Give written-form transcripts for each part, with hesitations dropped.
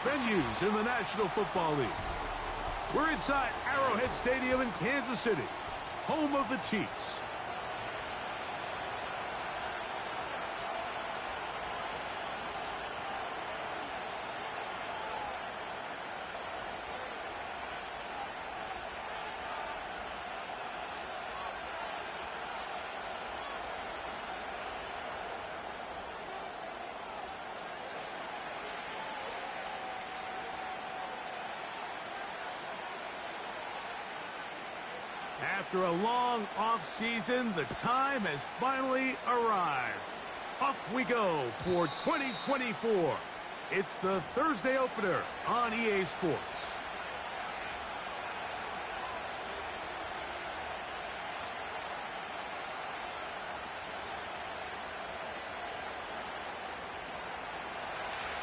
Venues in the National Football League. We're inside Arrowhead Stadium in Kansas City, home of the Chiefs. After a long off-season, the time has finally arrived. Off we go for 2024. It's the Thursday opener on EA Sports.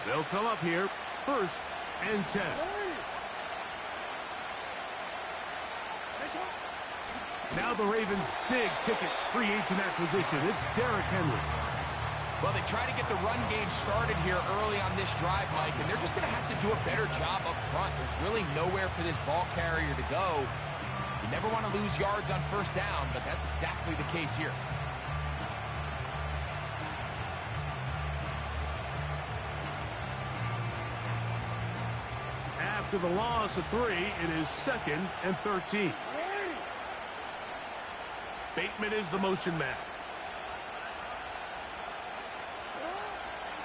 They'll come up here, 1st and 10. Now the Ravens' big-ticket free agent acquisition. It's Derrick Henry. Well, they try to get the run game started here early on this drive, Mike, and they're just going to have to do a better job up front. There's really nowhere for this ball carrier to go. You never want to lose yards on 1st down, but that's exactly the case here. After the loss of 3, it is 2nd and 13. Bateman is the motion man.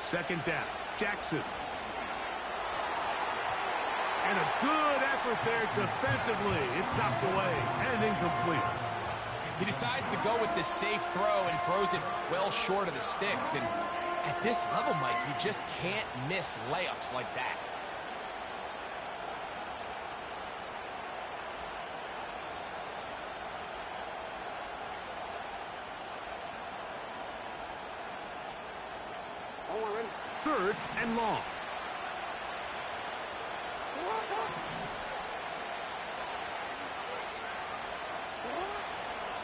2nd down. Jackson. And a good effort there defensively. It's knocked away and incomplete. He decides to go with this safe throw and throws it well short of the sticks. And at this level, Mike, you just can't miss layups like that. Third and long.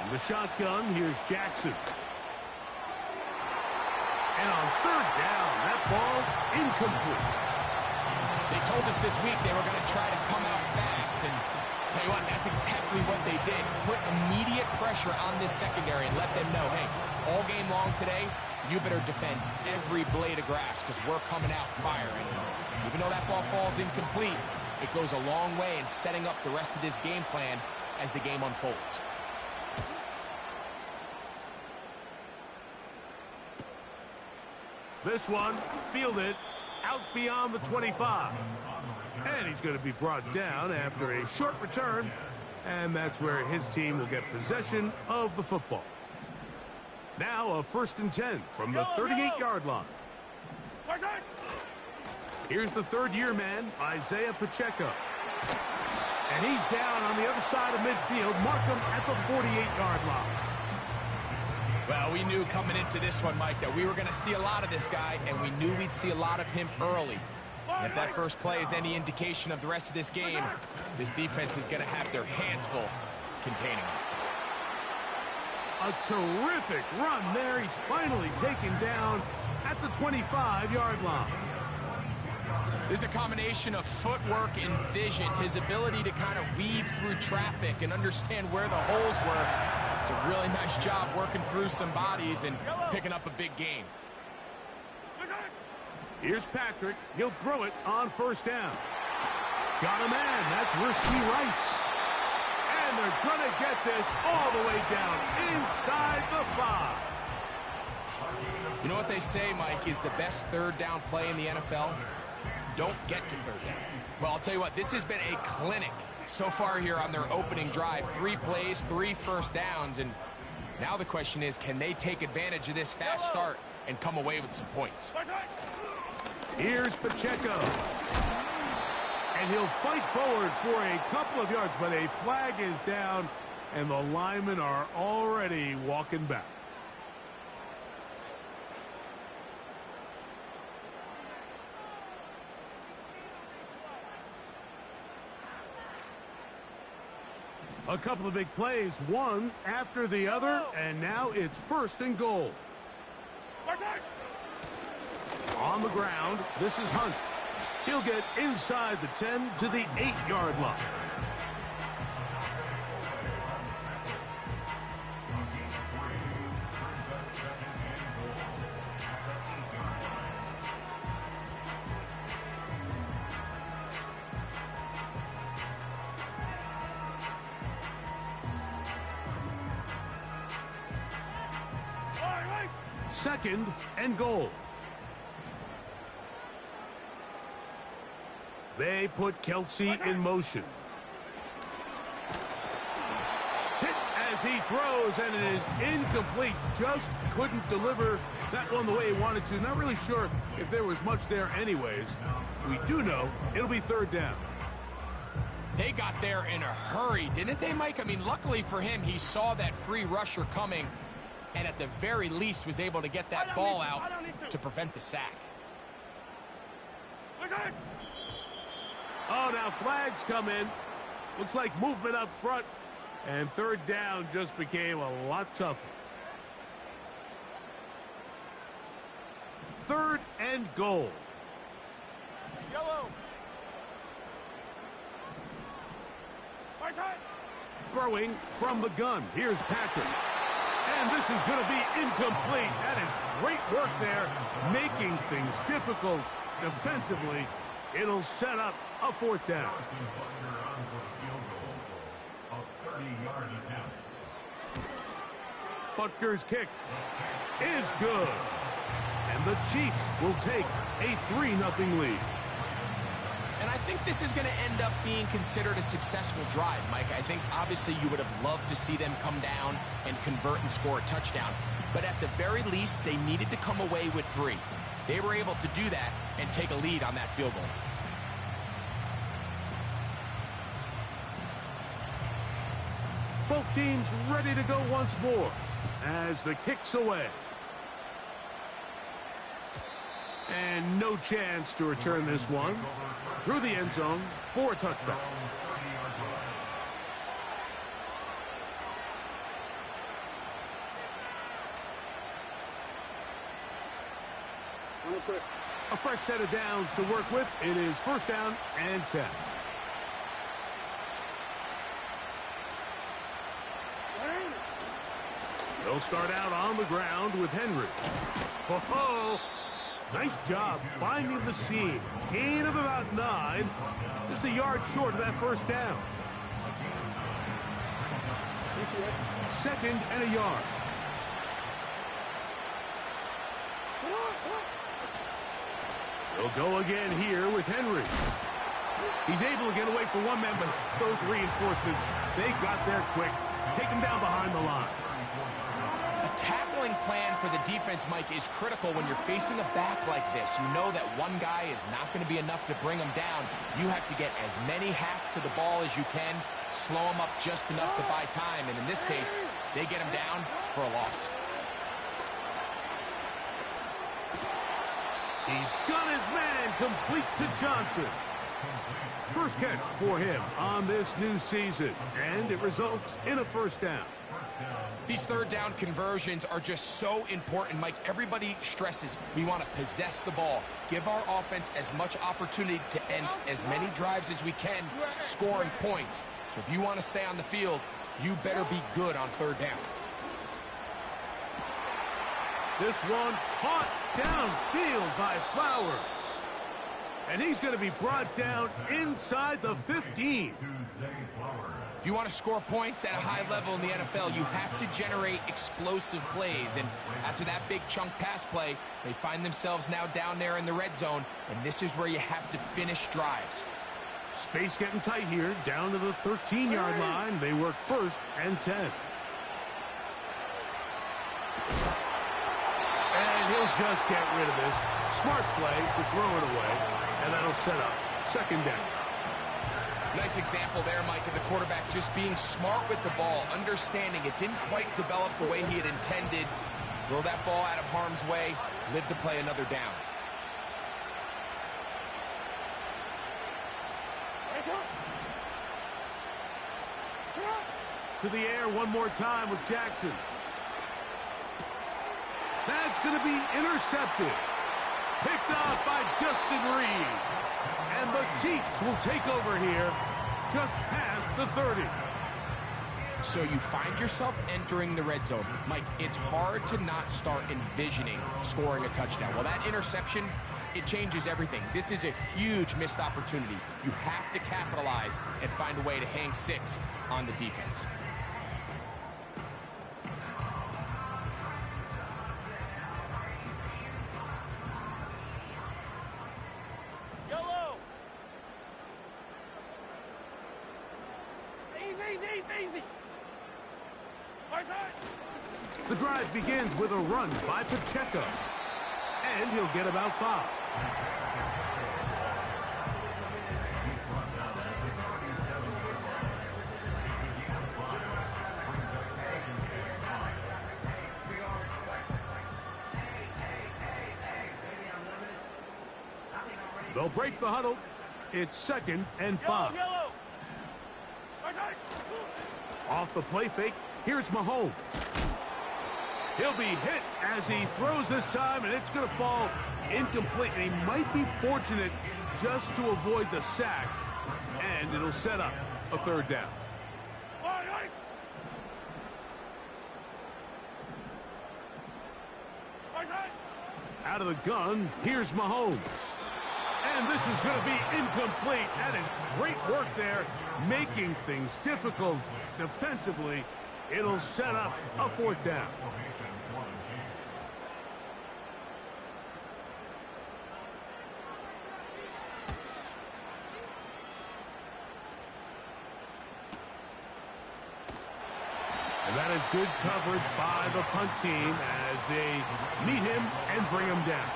In the shotgun, here's Jackson. And on 3rd down, that ball incomplete. They told us this week they were going to try to come out fast, and tell you what, that's exactly what they did. Put immediate pressure on this secondary and let them know, hey, all game long today, you better defend every blade of grass because we're coming out firing. Even though that ball falls incomplete, it goes a long way in setting up the rest of this game plan as the game unfolds. This one, fielded out beyond the 25. And he's going to be brought down after a short return. And that's where his team will get possession of the football. Now a 1st and 10 from the 38-yard line. Here's the 3rd-year man, Isaiah Pacheco. And he's down on the other side of midfield. Mark him at the 48-yard line. Well, we knew coming into this one, Mike, that we were going to see a lot of this guy, and we knew we'd see a lot of him early. And if that first play is any indication of the rest of this game, this defense is going to have their hands full containing him. A terrific run there. He's finally taken down at the 25-yard line. There's a combination of footwork and vision, his ability to kind of weave through traffic and understand where the holes were. It's a really nice job working through some bodies and picking up a big gain. Here's Patrick. He'll throw it on 1st down. Got a man. That's Rasheed Rice. And they're going to get this all the way down inside the 5. You know what they say, Mike, is the best 3rd down play in the NFL? Don't get to 3rd down. Well, I'll tell you what, this has been a clinic so far here on their opening drive. 3 plays, 3 first downs, and now the question is, can they take advantage of this fast start and come away with some points? Here's Pacheco. And he'll fight forward for a couple of yards, but a flag is down, and the linemen are already walking back. A couple of big plays, one after the other, and now it's 1st and goal. On the ground, this is Hunt. He'll get inside the 10 to the 8-yard line. Second and goal. They put Kelsey in motion. Hit as he throws, and it is incomplete. Just couldn't deliver that one the way he wanted to. Not really sure if there was much there anyways. We do know it'll be third down. They got there in a hurry, didn't they, Mike? I mean, luckily for him, he saw that free rusher coming, and at the very least was able to get that ball out to prevent the sack. Oh, now flags come in. Looks like movement up front, and third down just became a lot tougher. Third and goal. Yellow. Throwing from the gun. Here's Patrick. And this is going to be incomplete. That is great work there, making things difficult defensively. It'll set up a fourth down. Butker's kick is good. And the Chiefs will take a 3-0 lead. And I think this is going to end up being considered a successful drive, Mike. I think obviously you would have loved to see them come down and convert and score a touchdown. But at the very least, they needed to come away with 3. They were able to do that and take a lead on that field goal. Both teams ready to go once more as the kick's away. And no chance to return this one through the end zone for a touchdown. A fresh set of downs to work with. It is first down and 10. They'll start out on the ground with Henry. Ho-ho! Nice job finding the seam. Gain of about 9. Just a yard short of that first down. Second and a yard. They'll go again here with Henry. He's able to get away for one man, but those reinforcements, they got there quick. Take him down behind the line. A tackling plan for the defense, Mike, is critical when you're facing a back like this. You know that one guy is not going to be enough to bring him down. You have to get as many hats to the ball as you can, slow him up just enough to buy time, and in this case, they get him down for a loss. He's got his man complete to Johnson. First catch for him on this new season, and it results in a first down. These third down conversions are just so important, Mike. Everybody stresses we want to possess the ball, give our offense as much opportunity to end as many drives as we can, scoring points. So if you want to stay on the field, you better be good on third down. This one caught downfield by Flowers. And he's going to be brought down inside the 15. If you want to score points at a high level in the NFL, you have to generate explosive plays. And after that big chunk pass play, they find themselves now down there in the red zone. And this is where you have to finish drives. Space getting tight here, down to the 13-yard line. They work first and 10. And he'll just get rid of this. Smart play to throw it away, and that'll set up second down. Nice example there, Mike, of the quarterback just being smart with the ball, understanding it didn't quite develop the way he had intended. Throw that ball out of harm's way, live to play another down. To the air one more time with Jackson. That's going to be intercepted. Picked off by Justin Reed. And the Chiefs will take over here just past the 30. So you find yourself entering the red zone. Mike, it's hard to not start envisioning scoring a touchdown. Well, that interception, it changes everything. This is a huge missed opportunity. You have to capitalize and find a way to hang 6 on the defense. Yellow. Easy. The drive begins with a run by Pacheco. And he'll get about 5. They'll break the huddle. It's 2nd and 5. Yellow. Off the play fake, here's Mahomes. He'll be hit as he throws this time, and it's going to fall incomplete. And he might be fortunate just to avoid the sack, and it'll set up a 3rd down. Out of the gun, here's Mahomes. And this is going to be incomplete. That is great work there, making things difficult defensively. It'll set up a 4th down. And that is good coverage by the punt team as they meet him and bring him down.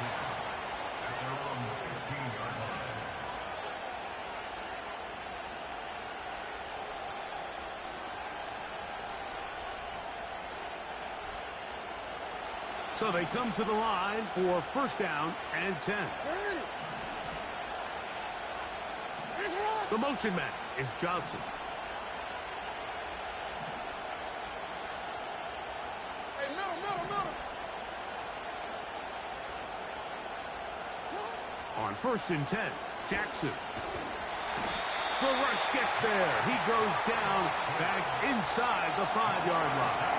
So they come to the line for 1st down and 10. The motion man is Johnson. On 1st and 10, Jackson. The rush gets there. He goes down back inside the 5-yard line.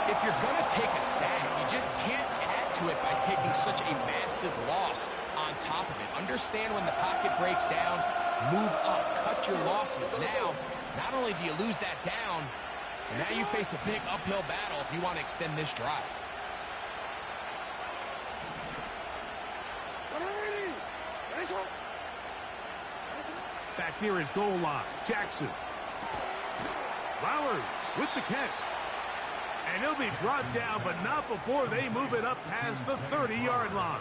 If you're going to take a sack, you just can't add to it by taking such a massive loss on top of it. Understand when the pocket breaks down, move up, cut your losses. Now, not only do you lose that down, but now you face a big uphill battle if you want to extend this drive. Back near his goal line, Jackson. Flowers with the catch. And he'll be brought down, but not before they move it up past the 30-yard line.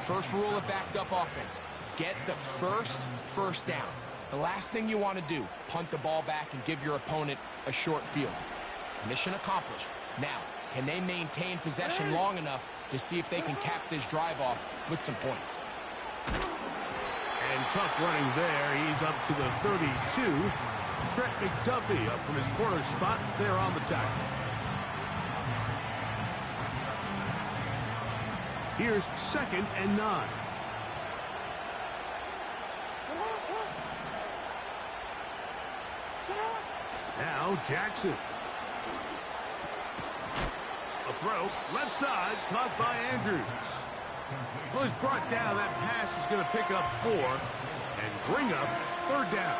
First rule of backed-up offense, get the first down. The last thing you want to do, punt the ball back and give your opponent a short field. Mission accomplished. Now, can they maintain possession long enough to see if they can cap this drive off with some points? And tough running there. He's up to the 32. Trent McDuffie up from his corner spot there on the tackle. Here's 2nd and 9. Now Jackson. A throw, left side, caught by Andrews. Well, he's brought down. That pass is going to pick up 4 and bring up 3rd down.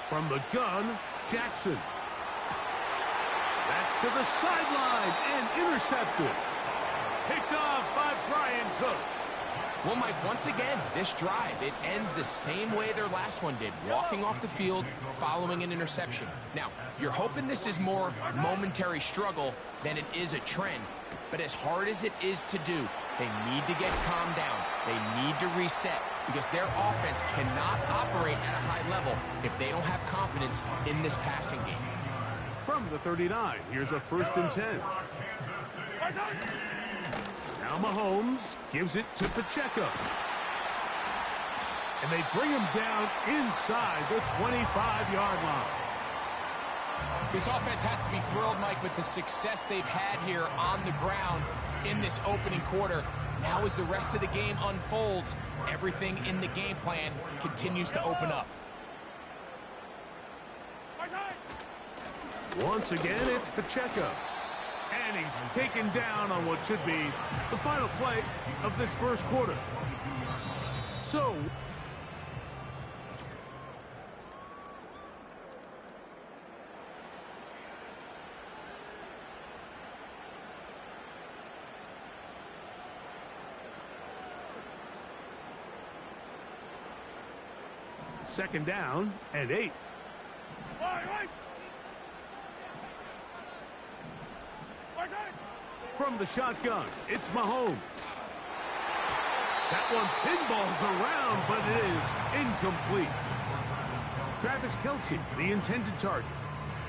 From the gun, Jackson. That's to the sideline and intercepted. Picked off by Brian Cook. Well, Mike, once again, this drive, it ends the same way their last one did, walking off the field following an interception. Now, you're hoping this is more momentary struggle than it is a trend, but as hard as it is to do, they need to get calmed down. They need to reset because their offense cannot operate at a high level if they don't have confidence in this passing game. From the 39, here's a 1st and 10. Now Mahomes gives it to Pacheco. And they bring him down inside the 25-yard line. This offense has to be thrilled, Mike, with the success they've had here on the ground in this opening quarter. Now as the rest of the game unfolds, everything in the game plan continues to open up. Once again, it's Pacheco. And he's taken down on what should be the final play of this first quarter. So... Second down and 8. From the shotgun, it's Mahomes. That one pinballs around, but it is incomplete. Travis Kelce, the intended target.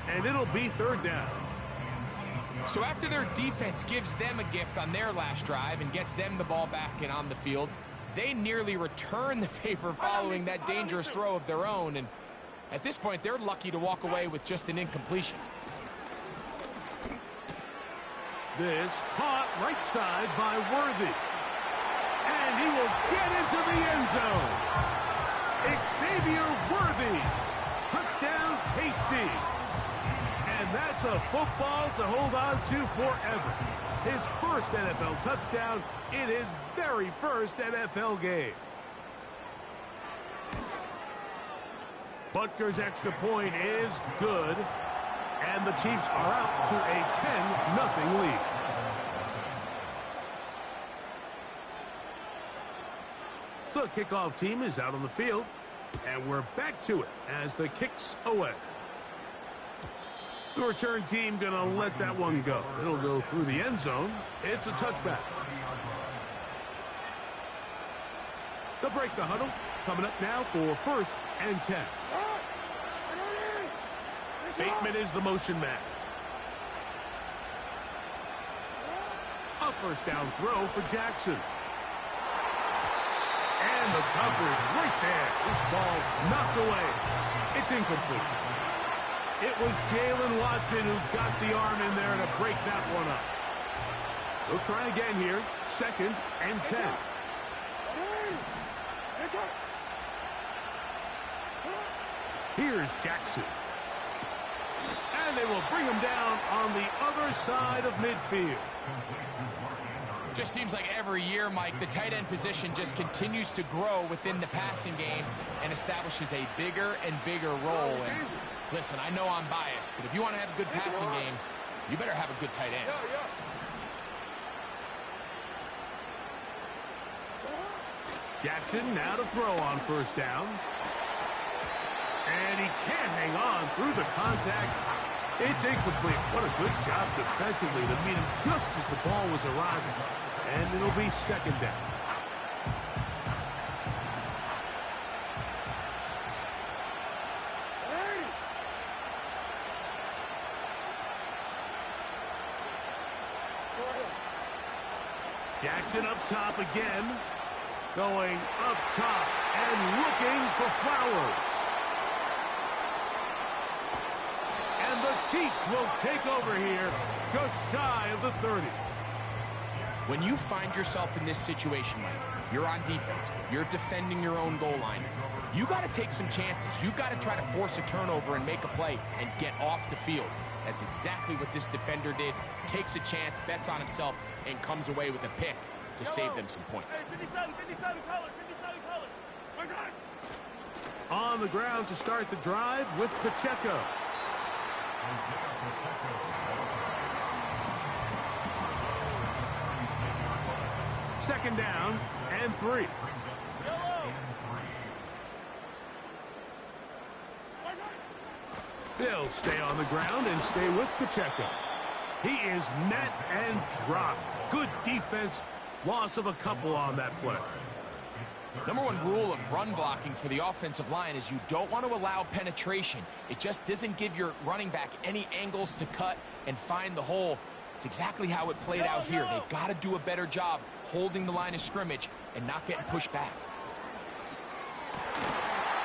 And it'll be 3rd down. So after their defense gives them a gift on their last drive and gets them the ball back and on the field, they nearly return the favor following that dangerous throw of their own. And at this point, they're lucky to walk away with just an incompletion. This caught right side by Worthy. And he will get into the end zone. Xavier Worthy. Touchdown, KC. And that's a football to hold on to forever. His first NFL touchdown in his very first NFL game. Butker's extra point is good. And the Chiefs are out to a 10-0 lead. The kickoff team is out on the field. And we're back to it as the kick's away. The return team going to let that one go. It'll go through the end zone. It's a touchback. They'll break the huddle. Coming up now for 1st and 10. Bateman is the motion man. A 1st down throw for Jackson. And the coverage right there. This ball knocked away. It's incomplete. It was Jalen Watson who got the arm in there to break that one up. They'll try again here. 2nd and 10. Here's Jackson. And they will bring him down on the other side of midfield. Just seems like every year, Mike, the tight end position just continues to grow within the passing game and establishes a bigger and bigger role. And listen, I know I'm biased, but if you want to have a good passing game, you better have a good tight end. Jackson now to throw on 1st down. And he can't hang on through the contact. It's incomplete. What a good job defensively to meet him just as the ball was arriving. And it'll be 2nd down. Jackson up top again. Going up top and looking for Flowers. And the Chiefs will take over here just shy of the 30. When you find yourself in this situation, Mike, you're on defense, you're defending your own goal line, you got to take some chances. You've got to try to force a turnover and make a play and get off the field. That's exactly what this defender did. Takes a chance, bets on himself, and comes away with a pick to save them some points. On the ground to start the drive with Pacheco. Second down and 3. They'll stay on the ground and stay with Pacheco. He is met and dropped. Good defense. Loss of a couple on that play. Number one rule of run blocking for the offensive line is you don't want to allow penetration. It just doesn't give your running back any angles to cut and find the hole. It's exactly how it played out here. They've got to do a better job holding the line of scrimmage and not getting pushed back.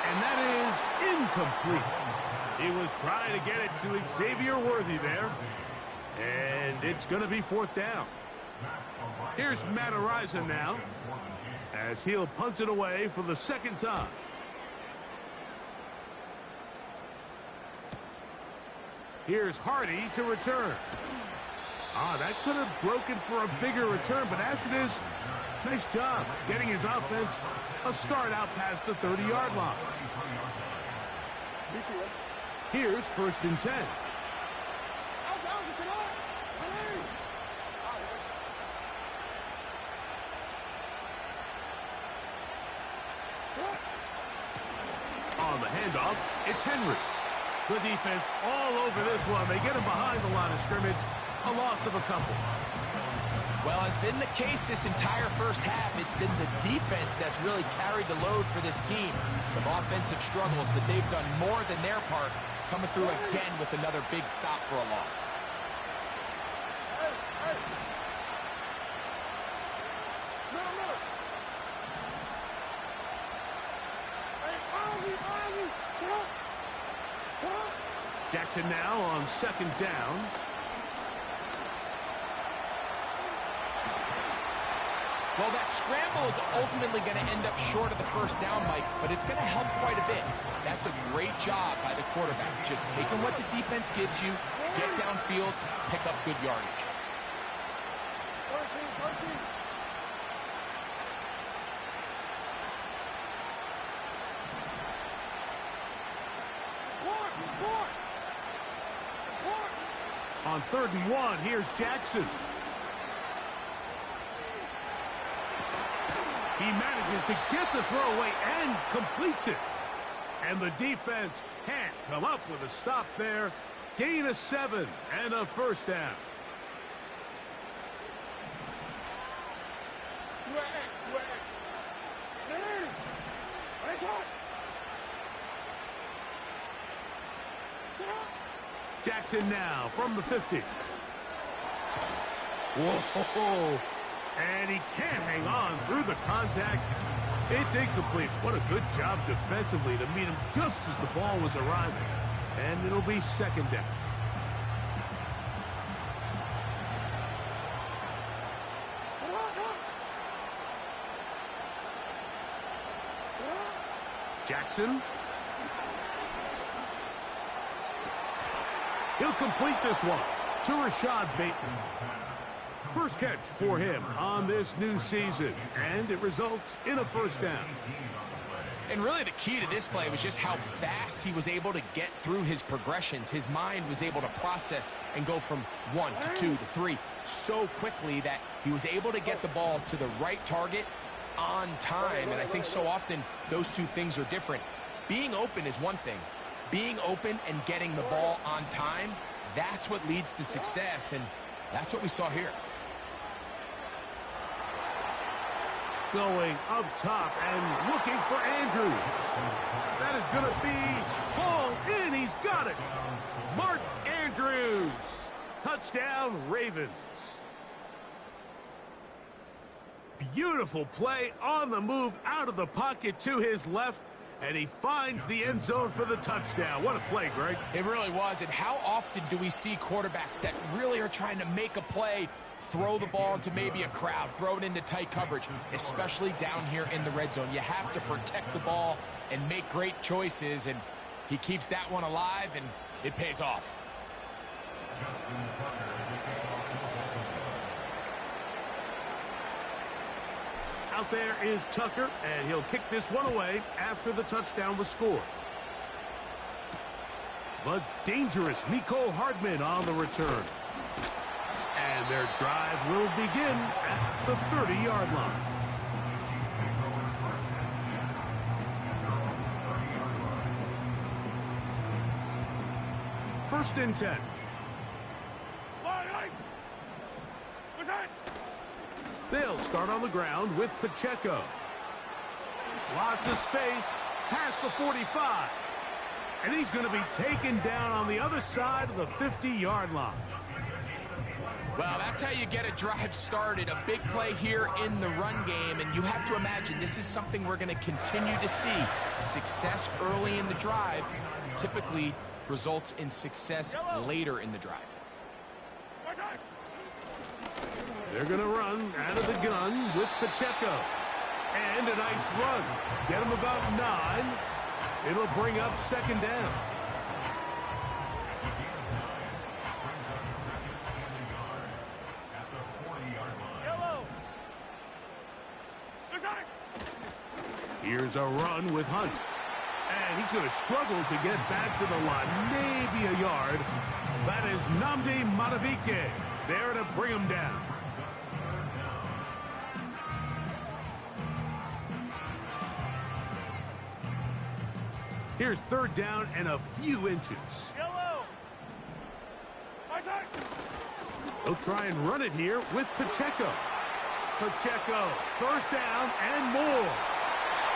And that is incomplete. He was trying to get it to Xavier Worthy there. And it's going to be fourth down. Here's Matt Araiza now, as he'll punt it away for the second time. Here's Hardy to return. That could have broken for a bigger return, but as it is, nice job getting his offense a start out past the 30-yard line. Here's 1st and 10. On the handoff, it's Henry. The defense all over this one. They get him behind the line of scrimmage. A loss of a couple. Well, as been the case this entire first half, it's been the defense that's really carried the load for this team. Some offensive struggles, but they've done more than their part, coming through again with another big stop for a loss. Jackson now on 2nd down. Well, that scramble is ultimately going to end up short of the first down, Mike, but it's going to help quite a bit. That's a great job by the quarterback, just taking what the defense gives you, get downfield, pick up good yardage. On 3rd and 1, here's Jackson. He manages to get the throw away and completes it. And the defense can't come up with a stop there. Gain of 7 and a first down. Jackson now from the 50. Whoa! And he can't hang on through the contact. It's incomplete. What a good job defensively to meet him just as the ball was arriving. And it'll be 2nd down. Jackson. He'll complete this one to Rashad Bateman. First catch for him on this new season, and it results in a first down. And really the key to this play was just how fast he was able to get through his progressions. His mind was able to process and go from 1 to 2 to 3 so quickly that he was able to get the ball to the right target on time. And I think so often those two things are different. Being open is one thing. Being open and getting the ball on time, that's what leads to success, and that's what we saw here. Going up top and looking for Andrews. That is going to be hauled in. He's got it. Mark Andrews. Touchdown, Ravens. Beautiful play on the move out of the pocket to his left. And he finds the end zone for the touchdown. What a play, Greg. It really was. And how often do we see quarterbacks that really are trying to make a play, throw the ball into maybe a crowd, throw it into tight coverage, especially down here in the red zone? You have to protect the ball and make great choices, and he keeps that one alive, and it pays off. Out there is Tucker, and he'll kick this one away after the touchdown was scored. The dangerous Mecole Hardman on the return. And their drive will begin at the 30-yard line. First and 10. They'll start on the ground with Pacheco. Lots of space past the 45. And he's going to be taken down on the other side of the 50-yard line. Well, that's how you get a drive started. A big play here in the run game, and you have to imagine this is something we're going to continue to see. Success early in the drive typically results in success later in the drive. They're going to run out of the gun with Pacheco. And a nice run. Get him about 9. It'll bring up second down. Here's a run with Hunt. And he's going to struggle to get back to the line. Maybe a yard. That is Nnamdi Madubuike there to bring him down. Here's third down and a few inches. He'll try and run it here with Pacheco. Pacheco, first down and more.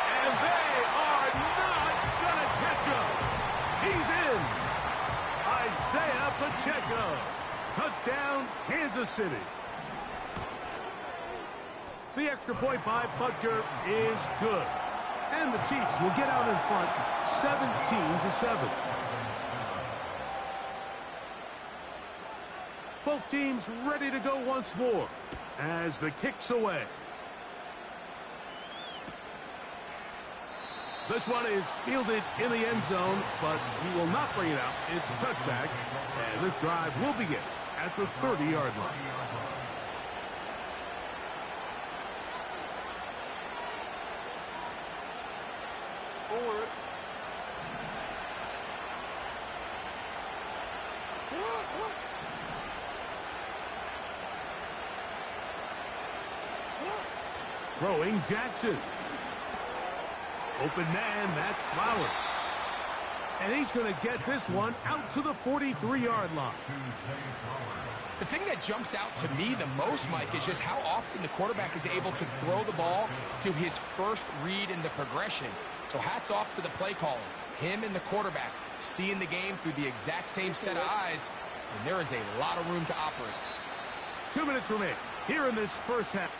And they are not going to catch him. He's in. Isaiah Pacheco. Touchdown, Kansas City. The extra point by Butker is good. And the Chiefs will get out in front 17-7. Both teams ready to go once more as the kick's away. This one is fielded in the end zone, but he will not bring it out. It's a touchback, and this drive will begin at the 30-yard line. Forward. Throwing Jackson. Open man, that's Flowers. And he's going to get this one out to the 43-yard line. The thing that jumps out to me the most, Mike, is just how often the quarterback is able to throw the ball to his first read in the progression. So hats off to the play calling. Him and the quarterback seeing the game through the exact same set of eyes, and there is a lot of room to operate. 2 minutes remain here in this first half.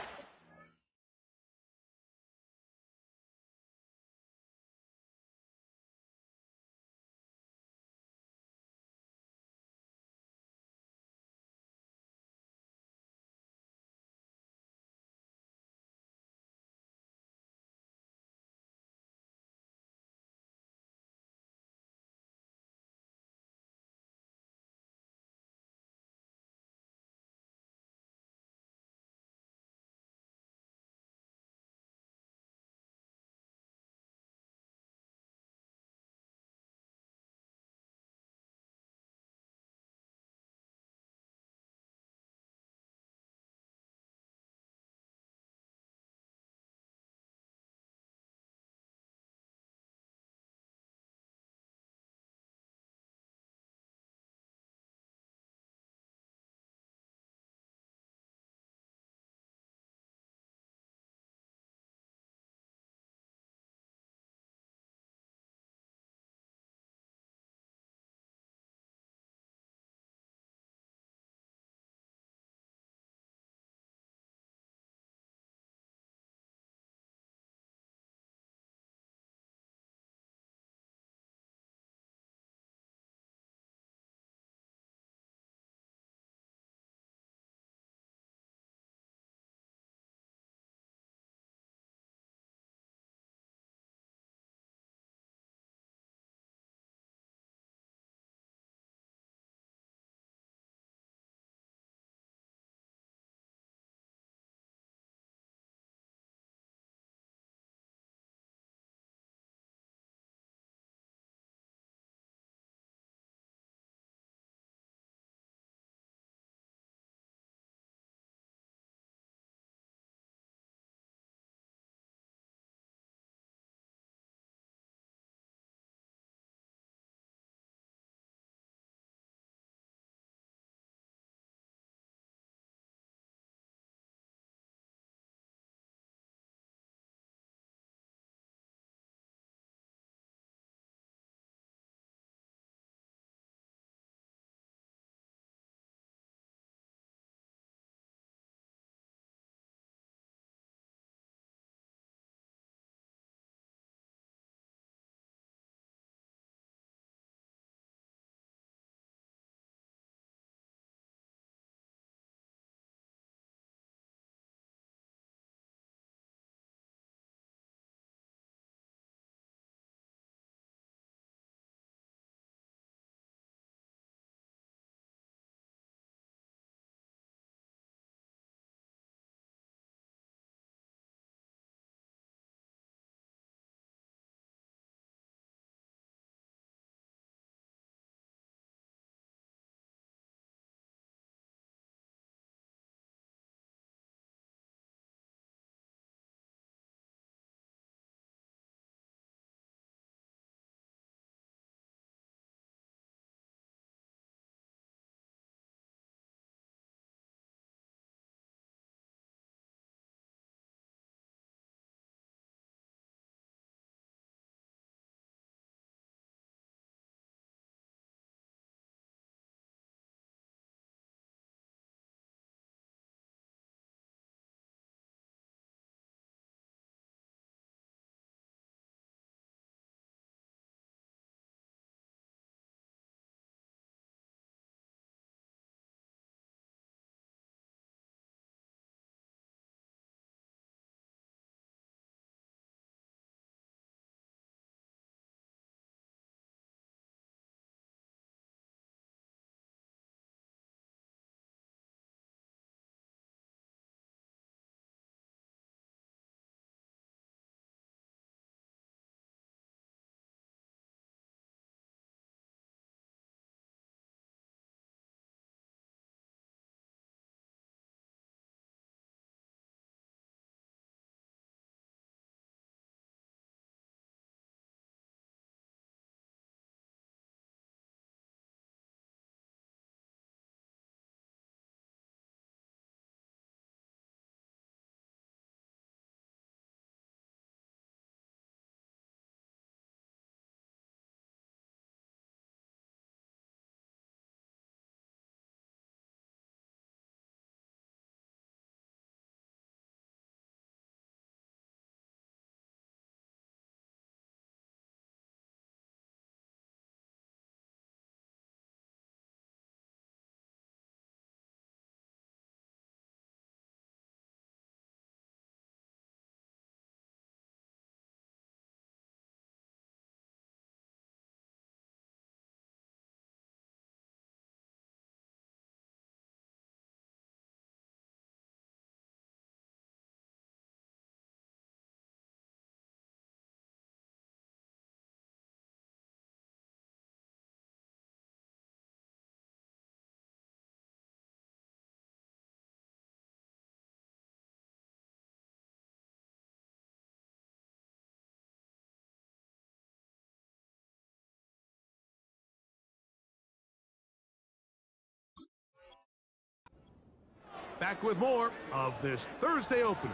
Back with more of this Thursday opener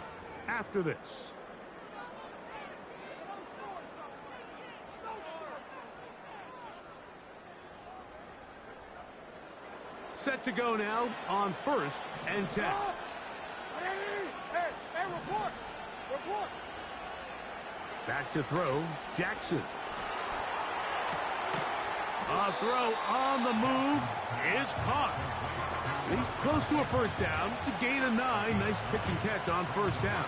after this. Set to go now on 1st and 10. Hey, report! Report! Back to throw, Jackson. A throw on the move is caught. He's close to a first down to gain a 9. Nice pitch and catch on first down.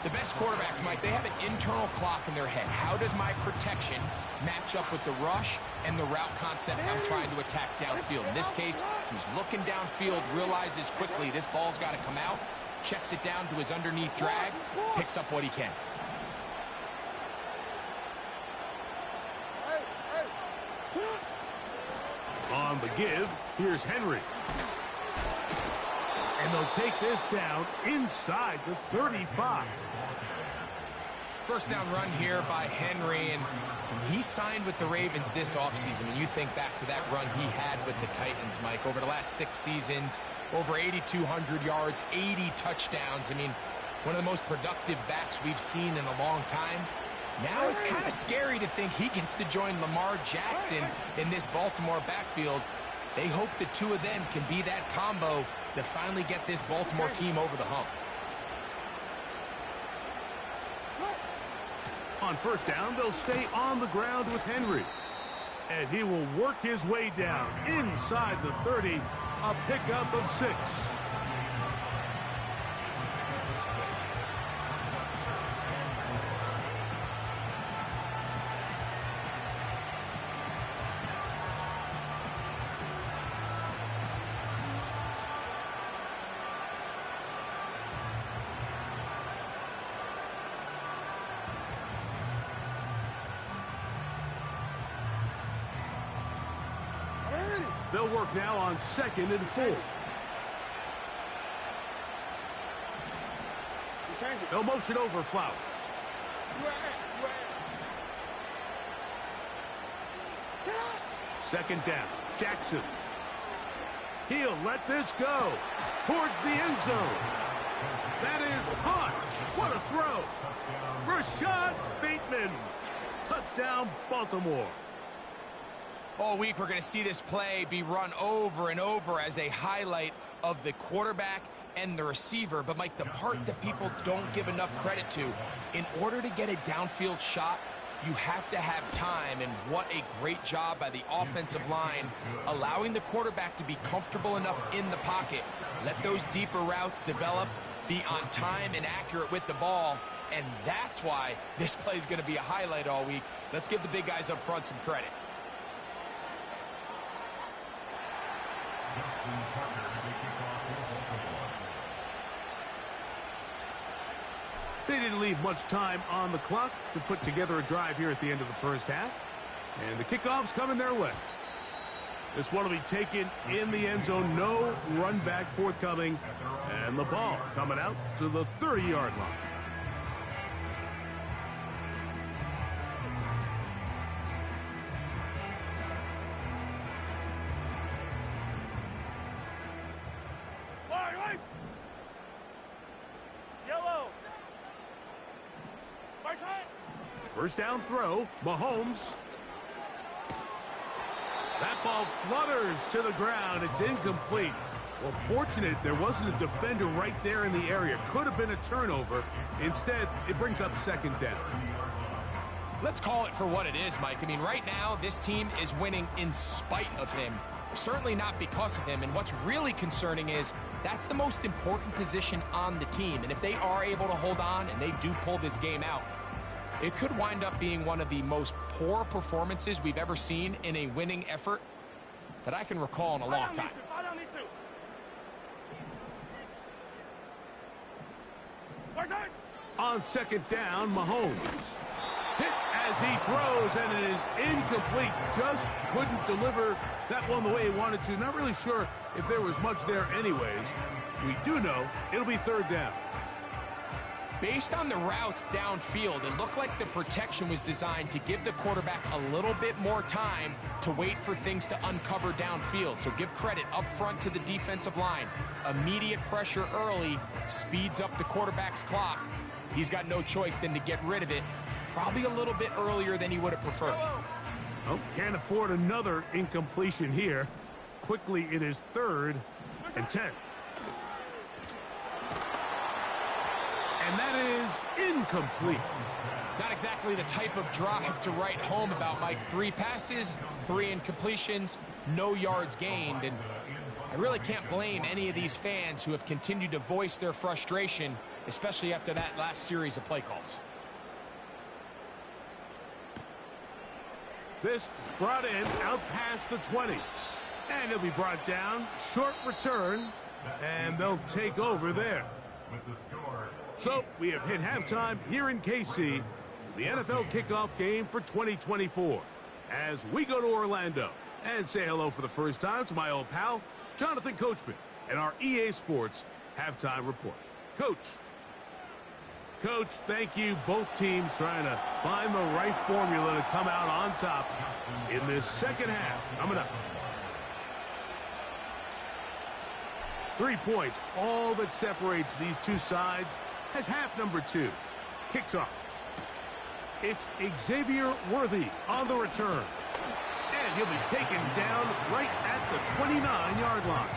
The best quarterbacks, Mike, they have an internal clock in their head. How does my protection match up with the rush and the route concept I'm trying to attack downfield? In this case, he's looking downfield, realizes quickly this ball's got to come out, checks it down to his underneath drag, picks up what he can. On the give, here's Henry. And they'll take this down inside the 35. First down run here by Henry, and he signed with the Ravens this offseason. And you think back to that run he had with the Titans, Mike, over the last 6 seasons, over 8,200 yards, 80 touchdowns. I mean, one of the most productive backs we've seen in a long time. Now it's kind of scary to think he gets to join Lamar Jackson in this Baltimore backfield. They hope the two of them can be that combo to finally get this Baltimore team over the hump. On first down, they'll stay on the ground with Henry. And he will work his way down inside the 30, a pickup of 6. They'll work now on 2nd and 4. They'll motion over Flowers. Second down, Jackson. He'll let this go towards the end zone. That is hot. What a throw. Rashad Bateman. Touchdown, Baltimore. All week, we're going to see this play be run over and over as a highlight of the quarterback and the receiver. But, Mike, the part that people don't give enough credit to, in order to get a downfield shot, you have to have time. And what a great job by the offensive line, allowing the quarterback to be comfortable enough in the pocket. Let those deeper routes develop, be on time and accurate with the ball. And that's why this play is going to be a highlight all week. Let's give the big guys up front some credit. They didn't leave much time on the clock to put together a drive here at the end of the first half. And the kickoff's coming their way. This one will be taken in the end zone. No run back forthcoming. And the ball coming out to the 30-yard line. First down throw, Mahomes. That ball flutters to the ground. It's incomplete. Well, fortunate there wasn't a defender right there in the area. Could have been a turnover. Instead, it brings up 2nd down. Let's call it for what it is, Mike. I mean, right now, this team is winning in spite of him. Certainly not because of him. And what's really concerning is that's the most important position on the team. And if they are able to hold on and they do pull this game out, it could wind up being one of the most poor performances we've ever seen in a winning effort that I can recall in a long time. On 2nd down, Mahomes. Hit as he throws, and it is incomplete. Just couldn't deliver that one the way he wanted to. Not really sure if there was much there anyways. We do know it'll be 3rd down. Based on the routes downfield, it looked like the protection was designed to give the quarterback a little bit more time to wait for things to uncover downfield. So give credit up front to the defensive line. Immediate pressure early speeds up the quarterback's clock. He's got no choice than to get rid of it, probably a little bit earlier than he would have preferred. Oh, can't afford another incompletion here. Quickly, it is 3rd and 10. And that is incomplete. Not exactly the type of drive to write home about, Mike. 3 passes, 3 incompletions, no yards gained. And I really can't blame any of these fans who have continued to voice their frustration, especially after that last series of play calls. This brought in out past the 20. And he'll be brought down. Short return. And they'll take over there. So we have hit halftime here in KC, the NFL kickoff game for 2024. As we go to Orlando and say hello for the first time to my old pal, Jonathan Coachman, and our EA Sports halftime report. Coach, thank you. Both teams trying to find the right formula to come out on top in this second half. Coming up. 3 points, all that separates these two sides as half number 2 kicks off. It's Xavier Worthy on the return. And he'll be taken down right at the 29-yard line.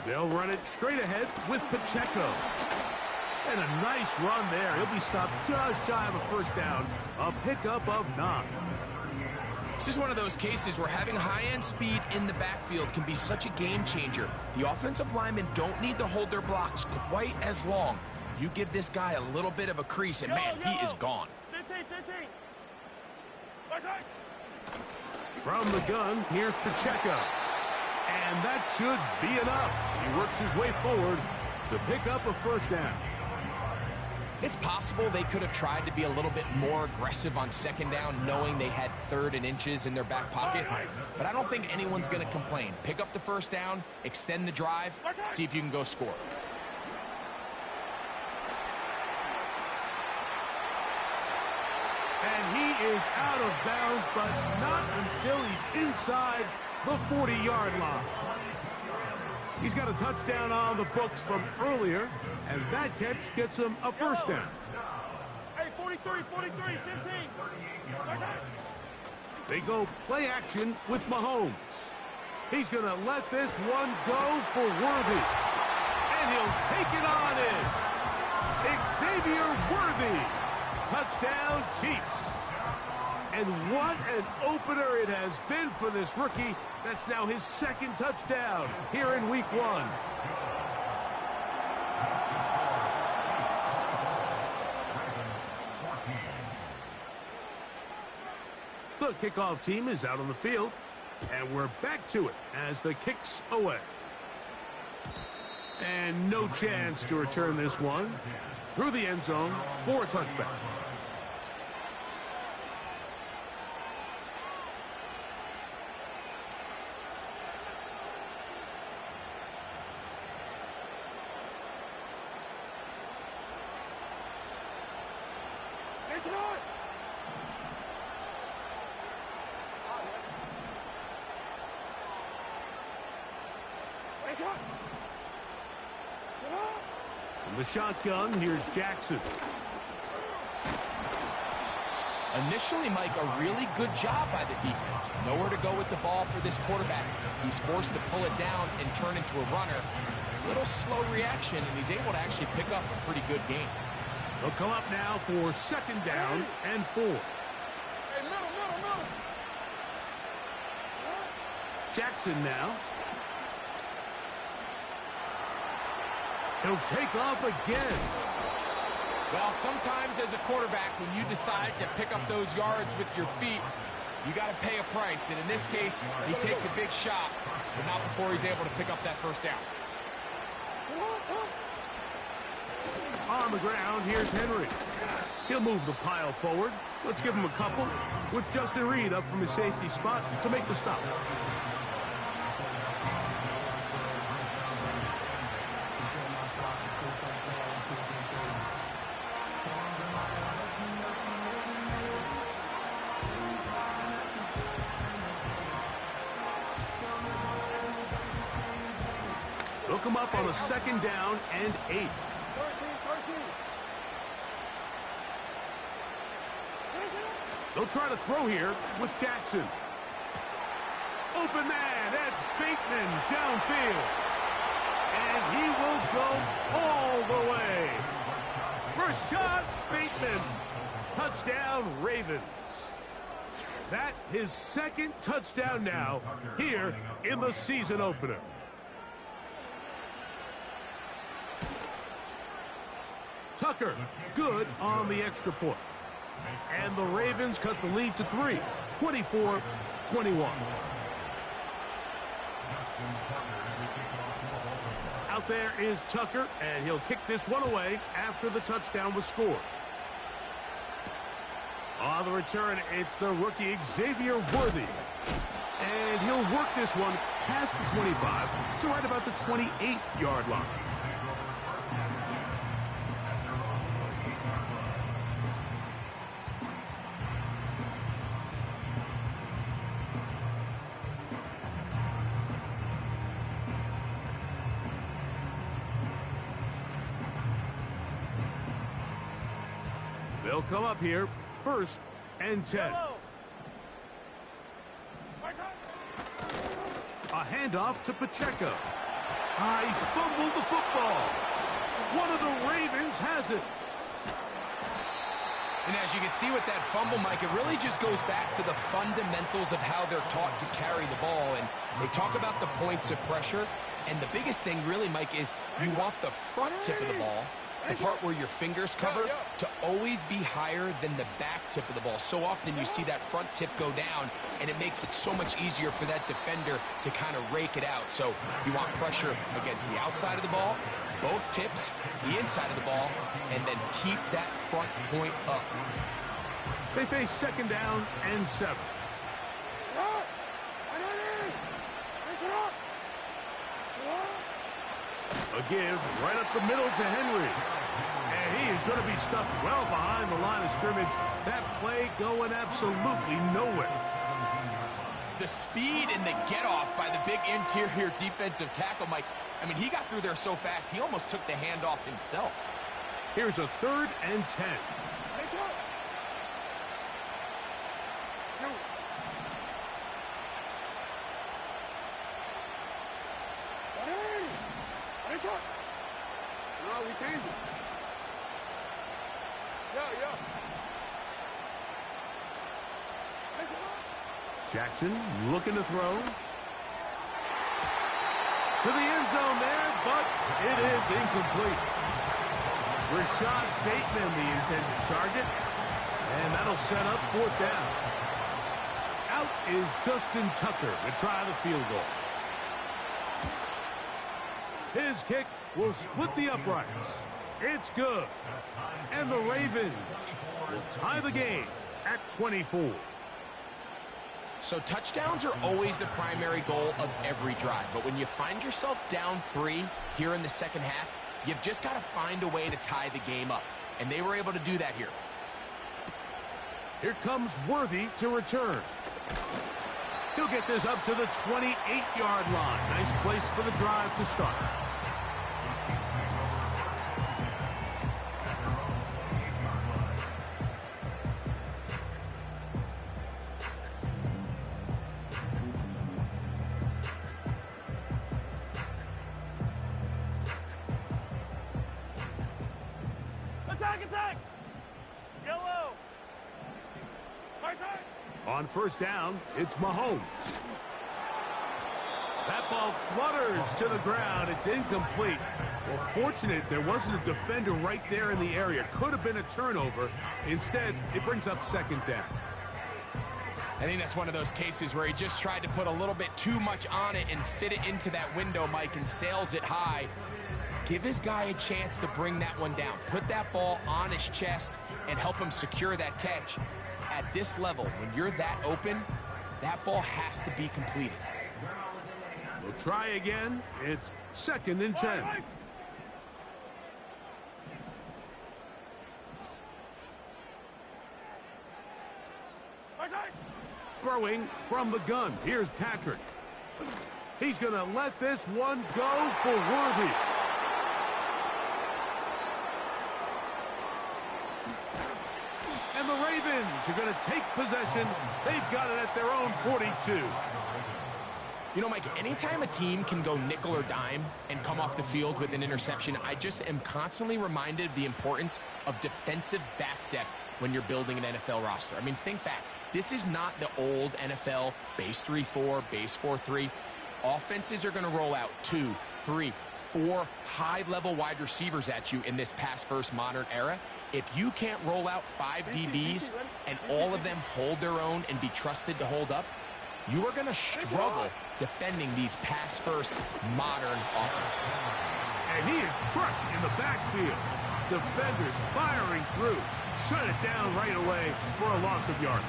They'll run it straight ahead with Pacheco. And a nice run there. He'll be stopped just shy of a first down. A pickup of 9. This is one of those cases where having high-end speed in the backfield can be such a game changer. The offensive linemen don't need to hold their blocks quite as long. You give this guy a little bit of a crease, and man, he is gone. 15. From the gun, here's Pacheco. And that should be enough. He works his way forward to pick up a first down. It's possible they could have tried to be a little bit more aggressive on second down, knowing they had 3rd and inches in their back pocket. But I don't think anyone's going to complain. Pick up the first down, extend the drive, see if you can go score. And he is out of bounds, but not until he's inside the 40-yard line. He's got a touchdown on the books from earlier, and that catch gets him a first down. Hey, 43, 15. They go play action with Mahomes. He's going to let this one go for Worthy. And he'll take it on in. Xavier Worthy. Touchdown, Chiefs. And what an opener it has been for this rookie. That's now his 2nd touchdown here in week 1. The kickoff team is out on the field, and we're back to it as the kick's away. And no chance to return this one through the end zone for a touchback. From the shotgun, here's Jackson. Initially, Mike, a really good job by the defense. Nowhere to go with the ball for this quarterback. He's forced to pull it down and turn into a runner. Little slow reaction, and he's able to actually pick up a pretty good game. They'll come up now for 2nd down and 4. Hey, middle. Jackson now. He'll take off again. Well, sometimes as a quarterback, when you decide to pick up those yards with your feet, you got to pay a price. And in this case, he takes a big shot, but not before he's able to pick up that first down. On the ground, here's Henry. He'll move the pile forward. Let's give him a couple with Justin Reed up from his safety spot to make the stop. Look him up on a 2nd down and 8. 13. They'll try to throw here with Jackson. Open man, that's Bateman downfield. And he will go all the way. Rashad Bateman. Touchdown, Ravens. That's his 2nd touchdown now here in the season opener. Tucker, good on the extra point. And the Ravens cut the lead to 3, 24-21. Out there is Tucker, and he'll kick this one away after the touchdown was scored. On the return, it's the rookie Xavier Worthy. And he'll work this one past the 25 to right about the 28-yard line. They'll come up here, 1st and 10. A handoff to Pacheco. He fumbled the football. One of the Ravens has it. And as you can see with that fumble, Mike, it really just goes back to the fundamentals of how they're taught to carry the ball. And they talk about the points of pressure. And the biggest thing really, Mike, is you want the front tip of the ball, the part where your fingers cover, to always be higher than the back tip of the ball. So often you see that front tip go down, and it makes it so much easier for that defender to kind of rake it out. So you want pressure against the outside of the ball, both tips, the inside of the ball, and then keep that front point up. They face 2nd down and 7. A give right up the middle to Henry. And he is going to be stuffed well behind the line of scrimmage. That play going absolutely nowhere. The speed and the get-off by the big interior defensive tackle, Mike. I mean, he got through there so fast, he almost took the handoff himself. Here's a 3rd and 10. No, we changed it. Jackson looking to throw. To the end zone there, but it is incomplete. Rashad Bateman, the intended target. And that'll set up 4th down. Out is Justin Tucker to try the field goal. His kick will split the uprights. It's good. And the Ravens will tie the game at 24. So touchdowns are always the primary goal of every drive. But when you find yourself down 3 here in the 2nd half, you've just got to find a way to tie the game up. And they were able to do that here. Here comes Worthy to return. He'll get this up to the 28-yard line. Nice place for the drive to start. Attack! Yellow! On 1st down, it's Mahomes. That ball flutters to the ground. It's incomplete. Well, fortunate there wasn't a defender right there in the area. Could have been a turnover. Instead, it brings up 2nd down. I think that's one of those cases where he just tried to put a little bit too much on it and fit it into that window, Mike, and sails it high. Give his guy a chance to bring that one down. Put that ball on his chest and help him secure that catch. At this level, when you're that open, that ball has to be completed. We'll try again. It's 2nd and 10. Throwing from the gun. Here's Patrick. He's going to let this one go for Worthy. And the Ravens are going to take possession. They've got it at their own 42. You know, Mike, anytime a team can go nickel or dime and come off the field with an interception, I just am constantly reminded of the importance of defensive back depth when you're building an NFL roster. I mean, think back. This is not the old NFL base 3-4, base 4-3. Offenses are going to roll out 2, 3, 4 high-level wide receivers at you in this pass-first modern era. If you can't roll out 5 DBs and all of them hold their own and be trusted to hold up, you are going to struggle defending these pass-first modern offenses. And he is crushed in the backfield. Defenders firing through. Shut it down right away for a loss of yardage.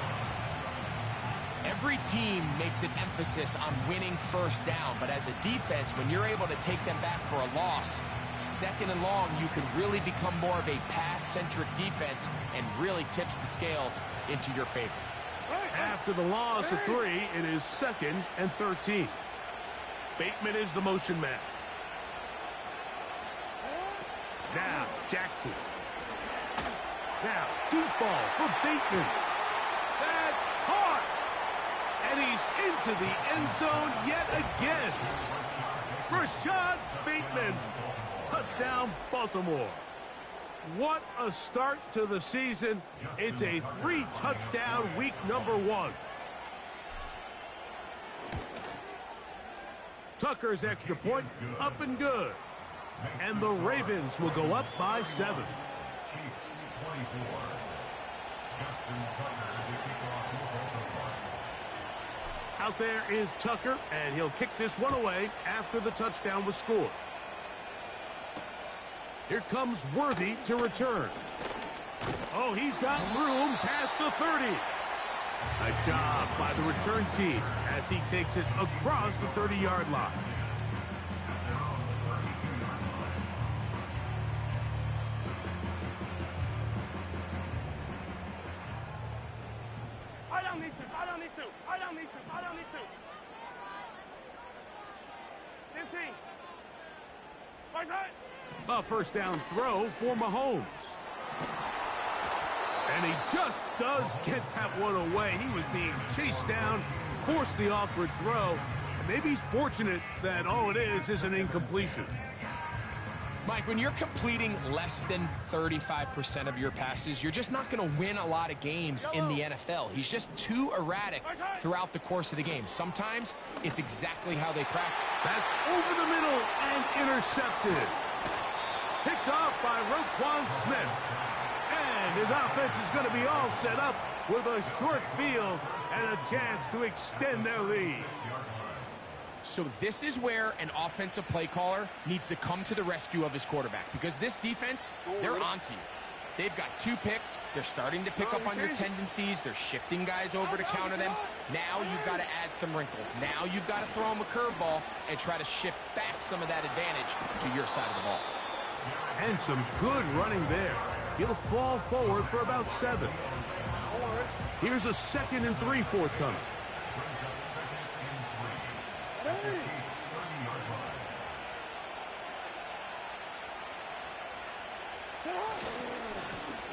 Every team makes an emphasis on winning first down, but as a defense, when you're able to take them back for a loss, 2nd and long, you can really become more of a pass-centric defense and really tips the scales into your favor. After the loss of 3, it is 2nd and 13. Bateman is the motion man. Now, Jackson. Now, deep ball for Bateman. That's hard. And he's into the end zone yet again. Rashad Bateman. Touchdown, Baltimore. What a start to the season. It's a 3-touchdown week number 1. Tucker's extra point up and good. And the Ravens will go up by 7. Out there is Tucker, and he'll kick this one away after the touchdown was scored. Here comes Worthy to return. Oh, he's got room past the 30. Nice job by the return team as he takes it across the 30-yard line. Eye down these two. Eye down these two. Eye down these two. Eye down these two. 15. Right side. A first down throw for Mahomes. And he just does get that one away. He was being chased down, forced the awkward throw. And maybe he's fortunate that all it is an incompletion. Mike, when you're completing less than 35% of your passes, you're just not going to win a lot of games in the NFL. He's just too erratic throughout the course of the game. Sometimes it's exactly how they practice. That's over the middle and intercepted. Picked off by Roquan Smith. And his offense is going to be all set up with a short field and a chance to extend their lead. So this is where an offensive play caller needs to come to the rescue of his quarterback, because this defense, they're onto you. They've got 2 picks. They're starting to pick up on your tendencies. They're shifting guys over to counter them. Now you've got to add some wrinkles. Now you've got to throw them a curveball and try to shift back some of that advantage to your side of the ball. And some good running there. He'll fall forward for about 7. Here's a 2nd and 3 forthcoming.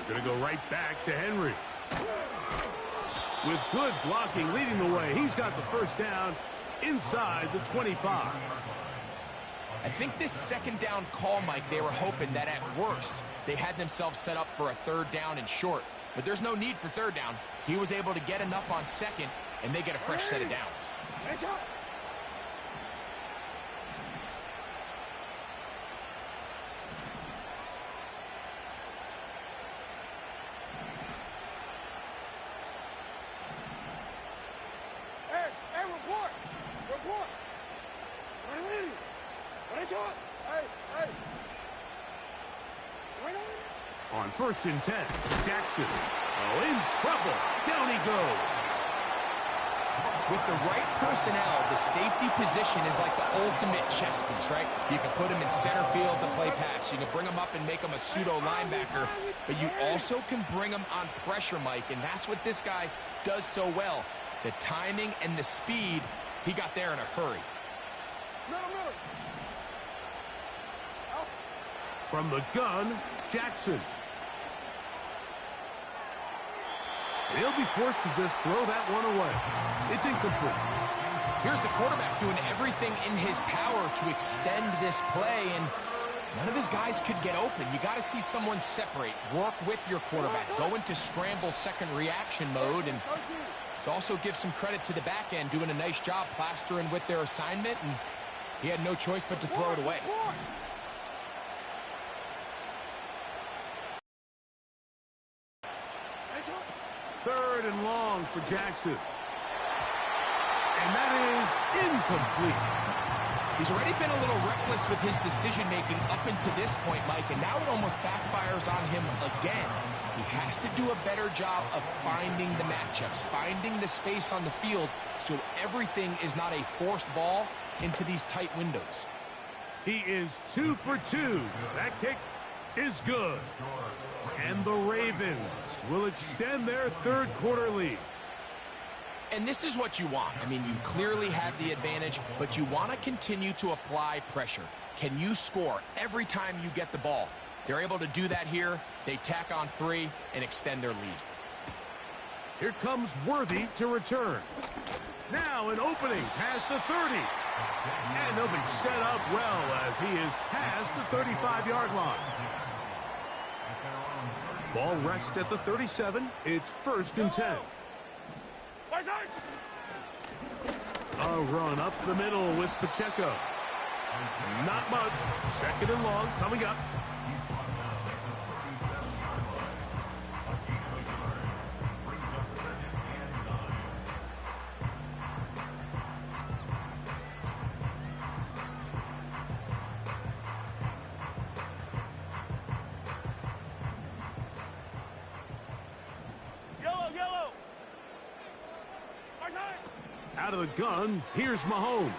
We're going to go right back to Henry. With good blocking leading the way, he's got the first down inside the 25. I think this 2nd down call, Mike, they were hoping that at worst they had themselves set up for a 3rd down and short. But there's no need for 3rd down. He was able to get enough on 2nd, and they get a fresh set of downs. Report. Hey. On 1st and 10, Jackson. Oh, in trouble. Down he goes. With the right personnel, the safety position is like the ultimate chess piece, right? You can put him in center field to play pass. You can bring him up and make him a pseudo linebacker, but you also can bring him on pressure, Mike, and that's what this guy does so well. The timing and the speed, he got there in a hurry. From the gun, Jackson. He'll be forced to just throw that one away. It's incomplete. Here's the quarterback doing everything in his power to extend this play, and none of his guys could get open. You got to see someone separate, work with your quarterback, go into scramble second reaction mode, and it also gives some credit to the back end doing a nice job plastering with their assignment, and he had no choice but to throw it away. Third and long for Jackson. And that is incomplete. He's already been a little reckless with his decision-making up until this point, Mike, and now it almost backfires on him again. He has to do a better job of finding the matchups, finding the space on the field, so everything is not a forced ball into these tight windows. He is 2 for 2. That kick is good. And the Ravens will extend their third quarter lead. And this is what you want. I mean, you clearly have the advantage, but you want to continue to apply pressure. Can you score every time you get the ball? They're able to do that here. They tack on 3 and extend their lead. Here comes Worthy to return. Now an opening past the 30. And they'll be set up well as he is past the 35-yard line. Ball rests at the 37. It's 1st and 10. A run up the middle with Pacheco. Not much. 2nd and long coming up. Out of the gun, here's Mahomes.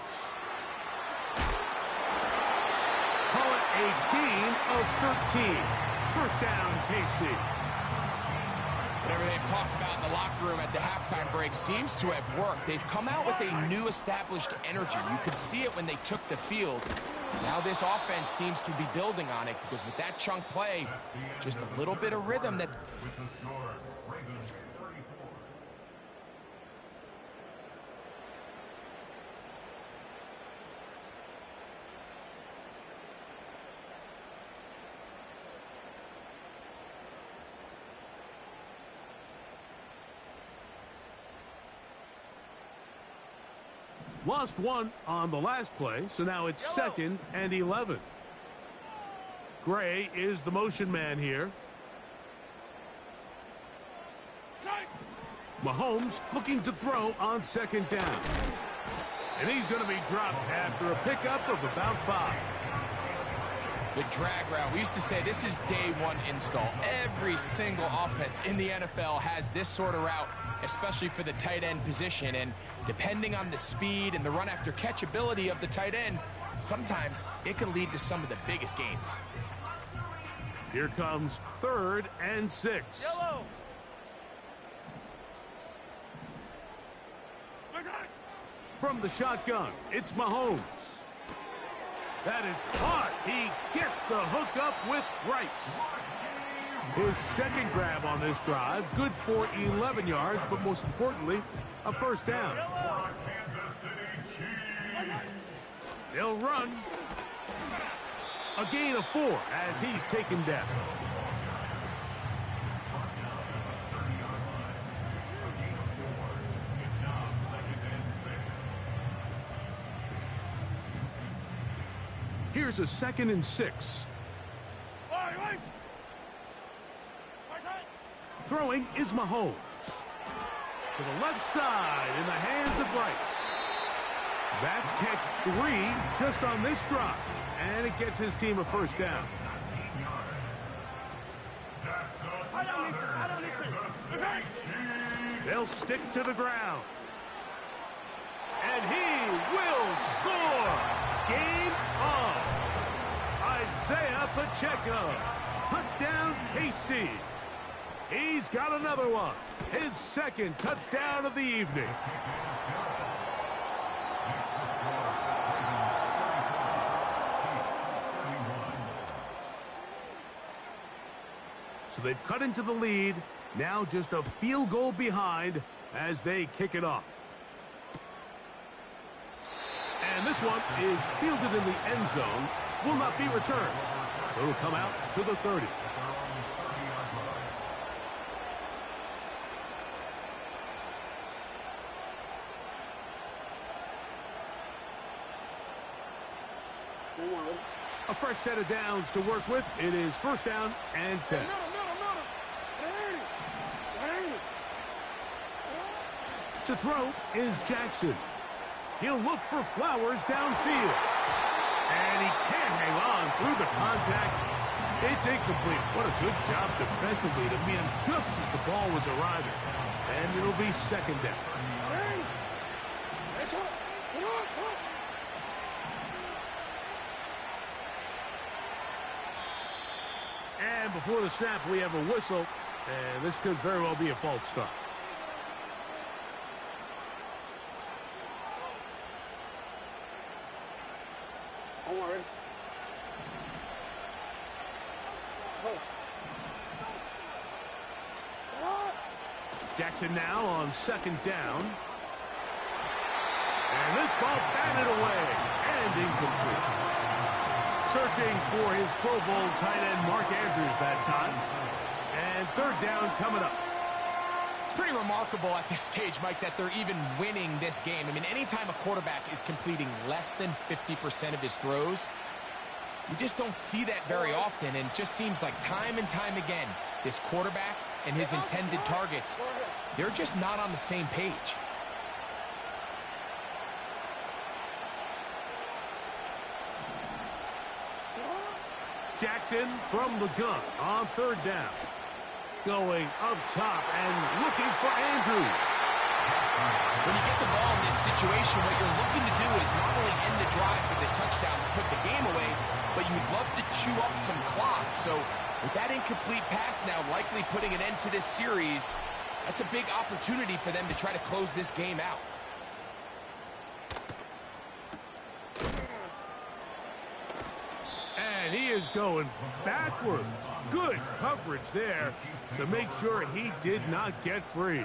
Call it a gain of 13. 1st down, KC. Whatever they've talked about in the locker room at the halftime break seems to have worked. They've come out with a new established energy. You could see it when they took the field. Now this offense seems to be building on it because with that chunk play, just a little bit of rhythm that... Lost one on the last play, so now it's 2nd and 11. Gray is the motion man here. Mahomes looking to throw on 2nd down. And he's going to be dropped after a pickup of about 5. The drag route. We used to say this is day one install. Every single offense in the NFL has this sort of route, especially for the tight end position. And depending on the speed and the run after catch ability of the tight end, sometimes it can lead to some of the biggest gains. Here comes 3rd and 6. Yellow. From the shotgun, it's Mahomes. That is caught. He gets the hook up with Rice. His 2nd grab on this drive, good for 11 yards, but most importantly, a 1st down. They'll run. A gain of 4 as he's taken down. Here's a 2nd and 6. Throwing is Mahomes. To the left side in the hands of Rice. That's catch 3 just on this drive. And it gets his team a 1st down. They'll stick to the ground. And he will score. Game on. Isaiah Pacheco. Touchdown, KC. He's got another one. His second touchdown of the evening. So they've cut into the lead. Now just a field goal behind as they kick it off. And this one is fielded in the end zone. Will not be returned. So it'll come out to the 30. A fresh set of downs to work with. It is first down and 10. To throw is Jackson. He'll look for Flowers downfield. And he can't hang on through the contact. It's incomplete. What a good job defensively to meet him just as the ball was arriving. And it'll be second down. And before the snap, we have a whistle. And this could very well be a false start. Jackson now on second down. And this ball batted away and incomplete. Searching for his Pro Bowl tight end Mark Andrews that time. And third down coming up. It's pretty remarkable at this stage, Mike, that they're even winning this game. I mean, anytime a quarterback is completing less than 50% of his throws, you just don't see that very often, and it just seems like time and time again, this quarterback and his intended targets, they're just not on the same page. Jackson from the gun on third down. Going up top and looking for Andrews. When you get the ball in this situation, what you're looking to do is not only end the drive with a touchdown to put the game away, but you'd love to chew up some clock. So with that incomplete pass now likely putting an end to this series, that's a big opportunity for them to try to close this game out. And he is going backwards. Good coverage there to make sure he did not get free.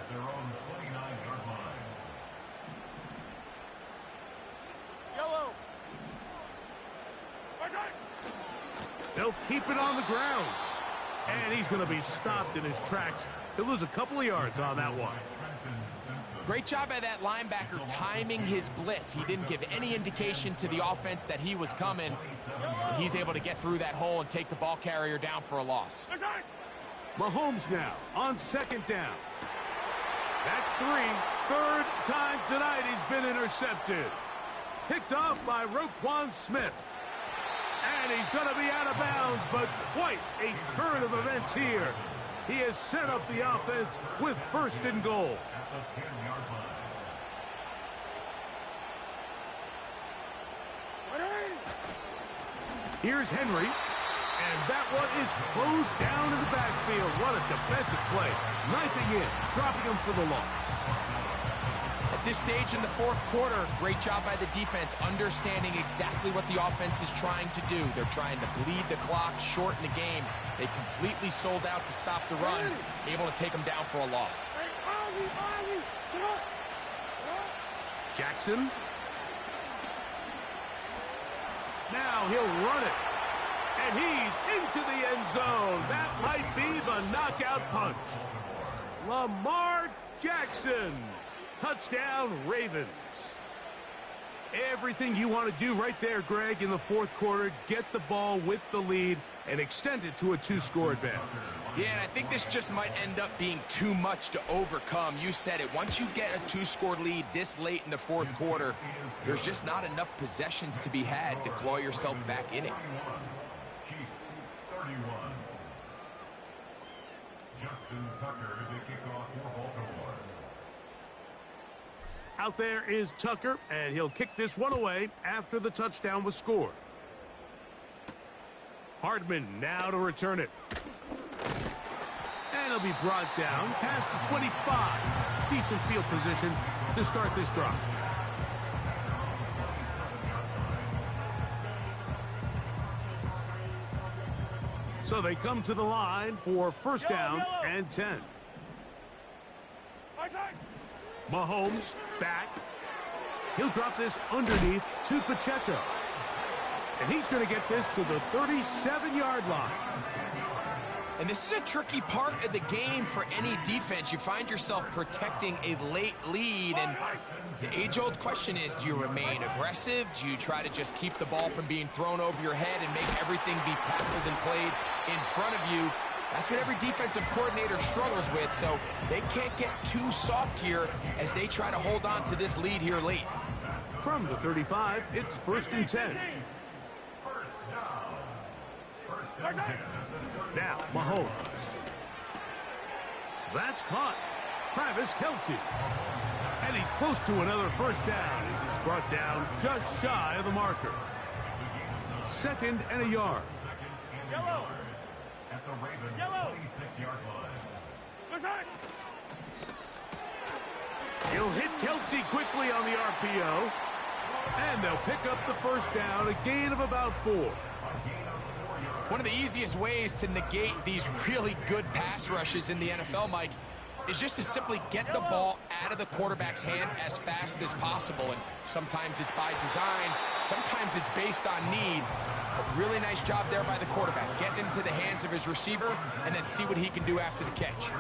They'll keep it on the ground. And he's going to be stopped in his tracks. He'll lose a couple of yards on that one. Great job by that linebacker timing his blitz. He didn't give any indication to the offense that he was coming. And he's able to get through that hole and take the ball carrier down for a loss. Mahomes now on second down. That's third time tonight he's been intercepted. Picked off by Roquan Smith. And he's going to be out of bounds, but quite a turn of events here. He has set up the offense with first and goal. Here's Henry. And that one is closed down in the backfield. What a defensive play. Knifing in, dropping him for the loss. At this stage in the fourth quarter, great job by the defense, understanding exactly what the offense is trying to do. They're trying to bleed the clock, shorten the game. They completely sold out to stop the run, able to take them down for a loss. Jackson. Now he'll run it. And he's into the end zone. That might be the knockout punch. Lamar Jackson. Touchdown, Ravens. Everything you want to do right there, Greg, in the fourth quarter. Get the ball with the lead and extend it to a two-score advantage. Yeah, and I think this just might end up being too much to overcome. You said it. Once you get a two-score lead this late in the fourth quarter, there's just not enough possessions to be had to claw yourself back in it. Out there is Tucker, and he'll kick this one away after the touchdown was scored. Hardman now to return it. And he'll be brought down past the 25. Decent field position to start this drive. So they come to the line for first down and 10. Mahomes back. He'll drop this underneath to Pacheco. And he's going to get this to the 37-yard line. And this is a tricky part of the game for any defense. You find yourself protecting a late lead, and the age-old question is, do you remain aggressive? Do you try to just keep the ball from being thrown over your head and make everything be tackled and played in front of you? That's what every defensive coordinator struggles with, so they can't get too soft here as they try to hold on to this lead here late. From the 35, it's first and 10. Now, Mahomes. That's caught. Travis Kelce. And he's close to another first down as he's brought down just shy of the marker. Second and a yard. Yellow. Yellow. He'll hit Kelce quickly on the RPO. And they'll pick up the first down, a gain of about 4. One of the easiest ways to negate these really good pass rushes in the NFL, Mike, is just to simply get the ball out of the quarterback's hand as fast as possible. And sometimes it's by design, sometimes it's based on need. A really nice job there by the quarterback, getting into the hands of his receiver and then see what he can do after the catch.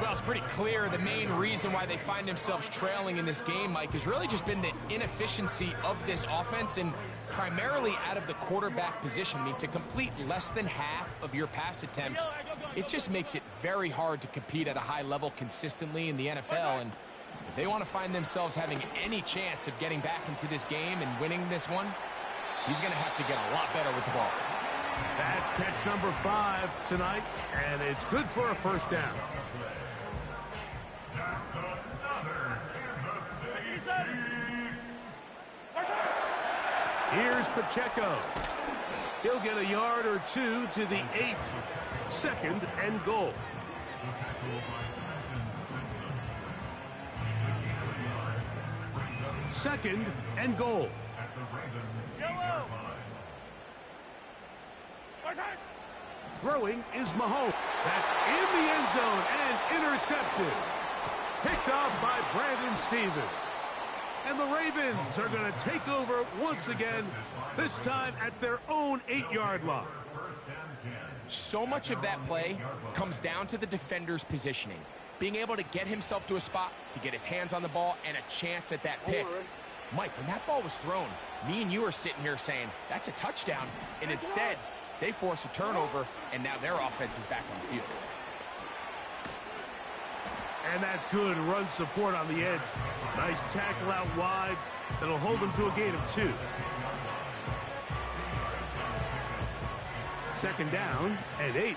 Well, it's pretty clear the main reason why they find themselves trailing in this game, Mike, has really just been the inefficiency of this offense and primarily out of the quarterback position. I mean, to complete less than half of your pass attempts, it just makes it very hard to compete at a high level consistently in the NFL. And if they want to find themselves having any chance of getting back into this game and winning this one, he's going to have to get a lot better with the ball. That's catch number 5 tonight, and it's good for a first down. Here's Pacheco. He'll get a yard or 2 to the 8. Second and goal. Second and goal. Throwing is Mahomes. That's in the end zone and intercepted. Picked off by Brandon Stevens. And the Ravens are going to take over once again, this time at their own 8-yard line. So much of that play comes down to the defender's positioning. Being able to get himself to a spot, to get his hands on the ball, and a chance at that pick. Mike, when that ball was thrown, me and you are sitting here saying, that's a touchdown. And instead, they force a turnover, and now their offense is back on the field. And that's good run support on the edge. Nice tackle out wide. That'll hold them to a gain of 2. Second down and 8.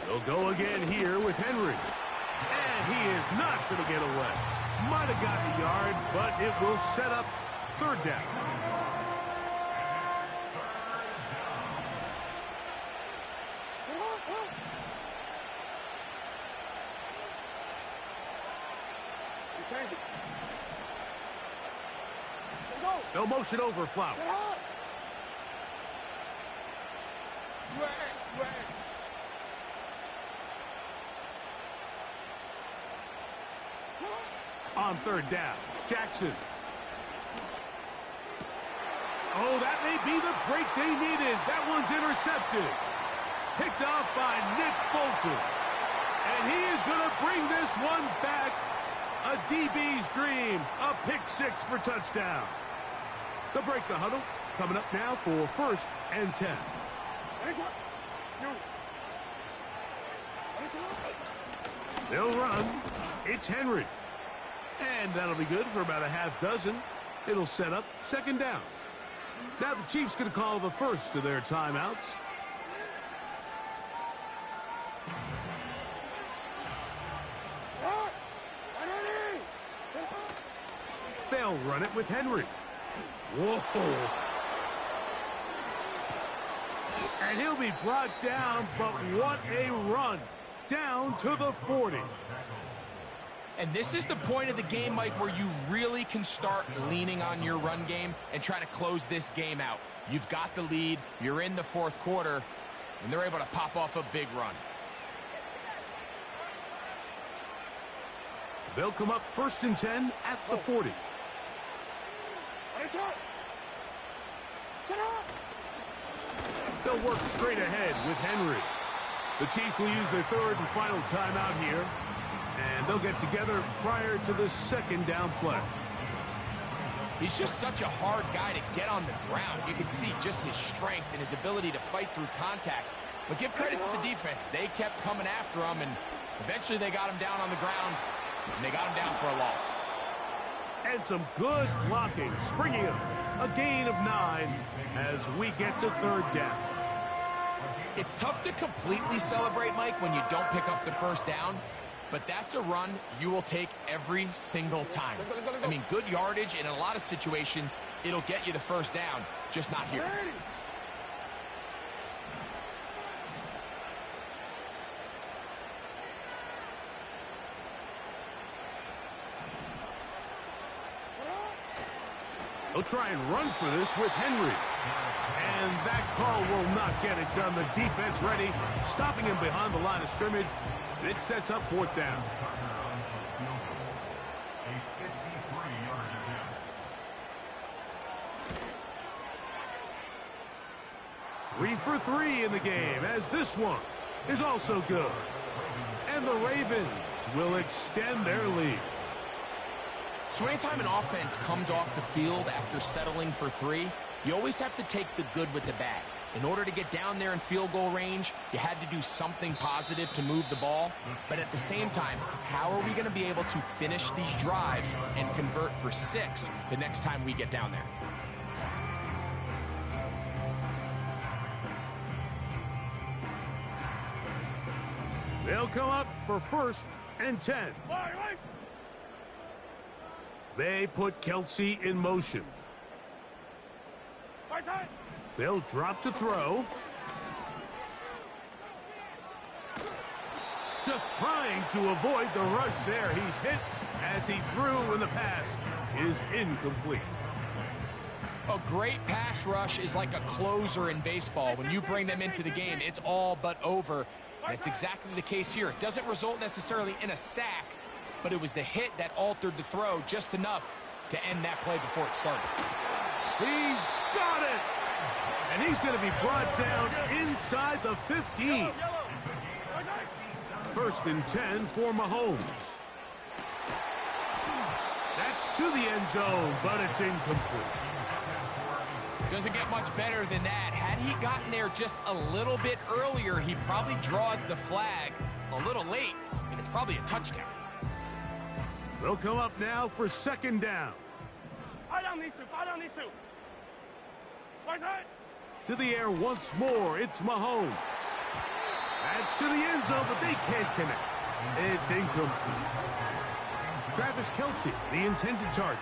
They'll go again here with Henry. And he is not going to get away. Might have gotten a yard, but it will set up third down. They'll motion over Flowers. On third down, Jackson. Oh, that may be the break they needed. That one's intercepted. Picked off by Nick Bolton. And he is going to bring this one back. A DB's dream. A pick 6 for touchdown. They'll break the huddle. Coming up now for first and 10. They'll run. It's Henry. And that'll be good for about a half dozen. It'll set up second down. Now the Chiefs going to call the first of their timeouts. They'll run it with Henry. Whoa. And he'll be brought down, but what a run. Down to the 40. And this is the point of the game, Mike, where you really can start leaning on your run game and try to close this game out. You've got the lead, you're in the fourth quarter, and they're able to pop off a big run. They'll come up 1st and 10 at the 40. They'll work straight ahead with Henry. The Chiefs will use their third and final timeout here, and they'll get together prior to the second down play. He's just such a hard guy to get on the ground. You can see just his strength and his ability to fight through contact. But give credit to the defense. They kept coming after him, and eventually they got him down on the ground, and they got him down for a loss. And some good blocking, springing up a gain of 9 as we get to third down. It's tough to completely celebrate, Mike, when you don't pick up the first down, but that's a run you will take every single time. I mean, good yardage, and in a lot of situations, it'll get you the first down, just not here. They'll try and run for this with Henry. And that call will not get it done. The defense ready, stopping him behind the line of scrimmage. It sets up fourth down. 3 for 3 in the game, as this one is also good. And the Ravens will extend their lead. So anytime an offense comes off the field after settling for 3, you always have to take the good with the bad. In order to get down there in field goal range, you had to do something positive to move the ball. But at the same time, how are we going to be able to finish these drives and convert for 6 the next time we get down there? They'll come up for 1st and 10. They put Kelsey in motion. They'll drop to throw. Just trying to avoid the rush there. He's hit as he threw, and the pass is incomplete. A great pass rush is like a closer in baseball. When you bring them into the game, it's all but over. And it's exactly the case here. It doesn't result necessarily in a sack, but it was the hit that altered the throw just enough to end that play before it started. He's got it! And he's going to be brought down inside the 15. 1st and 10 for Mahomes. That's to the end zone, but it's incomplete. Doesn't get much better than that. Had he gotten there just a little bit earlier, he probably draws the flag a little late, and it's probably a touchdown. They'll come up now for 2nd down. Fire down these two. Fire down these two. Right side. To the air once more, it's Mahomes. That's to the end zone, but they can't connect. It's incomplete. Travis Kelsey, the intended target.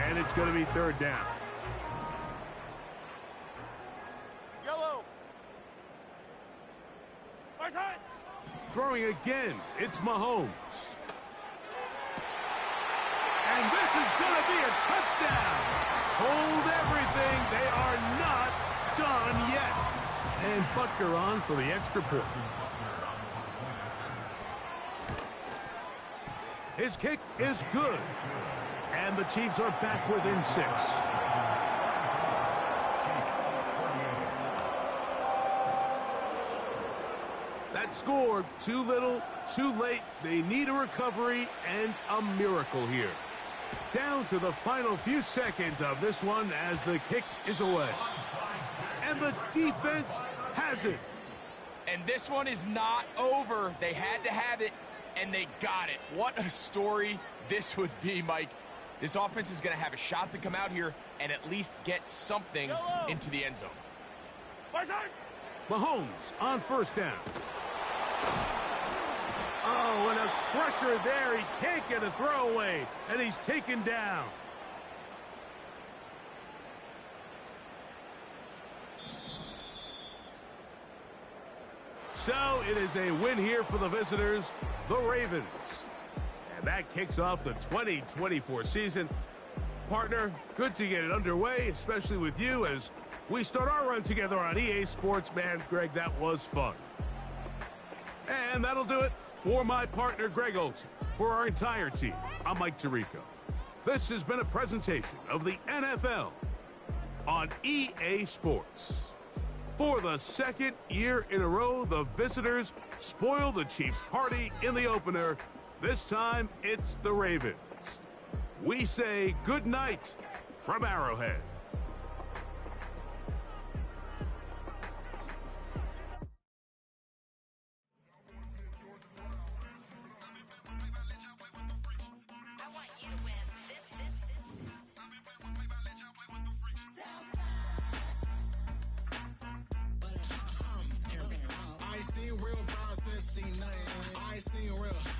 And it's going to be 3rd down. Yellow. Right side. Throwing again, it's Mahomes. And this is going to be a touchdown. Hold everything. They are not done yet. And Butker on for the extra point. His kick is good. And the Chiefs are back within 6. That score, too little, too late. They need a recovery and a miracle here. Down to the final few seconds of this one as the kick is away. And the defense has it. And this one is not over. They had to have it, and they got it. What a story this would be, Mike. This offense is going to have a shot to come out here and at least get something into the end zone. Mahomes on first down. Oh, and a crusher there. He can't get a throwaway, and he's taken down. So it is a win here for the visitors, the Ravens. And that kicks off the 2024 season. Partner, good to get it underway, especially with you as we start our run together on EA Sports. Man, Greg, that was fun. And that'll do it for my partner, Greg Olson. For our entire team, I'm Mike Tirico. This has been a presentation of the NFL on EA Sports. For the second year in a row, the visitors spoil the Chiefs' party in the opener. This time, it's the Ravens. We say good night from Arrowhead. I ain't seen real process, see nothing. I ain't seen real.